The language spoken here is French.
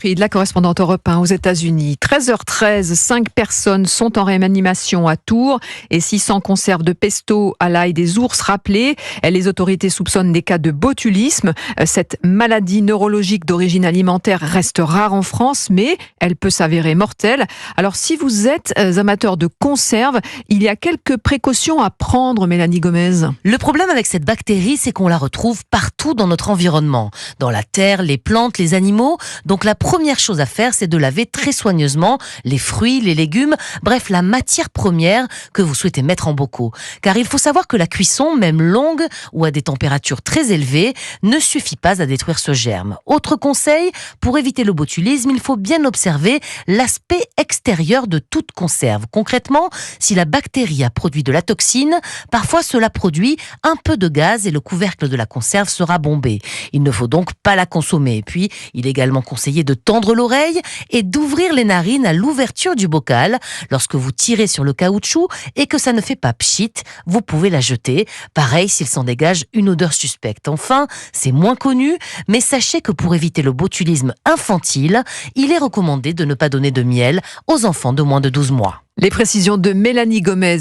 De la correspondante Europe 1 aux États-Unis. 13h13, 5 personnes sont en réanimation à Tours et 600 conserves de pesto à l'ail des ours rappelées. Les autorités soupçonnent des cas de botulisme. Cette maladie neurologique d'origine alimentaire reste rare en France, mais elle peut s'avérer mortelle. Alors si vous êtes amateur de conserves, il y a quelques précautions à prendre, Mélanie Gomez. Le problème avec cette bactérie, c'est qu'on la retrouve partout dans notre environnement, dans la terre, les plantes, les animaux. Donc la première chose à faire, c'est de laver très soigneusement les fruits, les légumes, bref, la matière première que vous souhaitez mettre en bocaux. Car il faut savoir que la cuisson, même longue ou à des températures très élevées, ne suffit pas à détruire ce germe. Autre conseil, pour éviter le botulisme, il faut bien observer l'aspect extérieur de toute conserve. Concrètement, si la bactérie a produit de la toxine, parfois cela produit un peu de gaz et le couvercle de la conserve sera bombé. Il ne faut donc pas la consommer. Et puis, il est également conseillé de tendre l'oreille et d'ouvrir les narines à l'ouverture du bocal. Lorsque vous tirez sur le caoutchouc et que ça ne fait pas pchit, vous pouvez la jeter. Pareil s'il s'en dégage une odeur suspecte. Enfin, c'est moins connu, mais sachez que pour éviter le botulisme infantile, il est recommandé de ne pas donner de miel aux enfants de moins de 12 mois. Les précisions de Mélanie Gomez.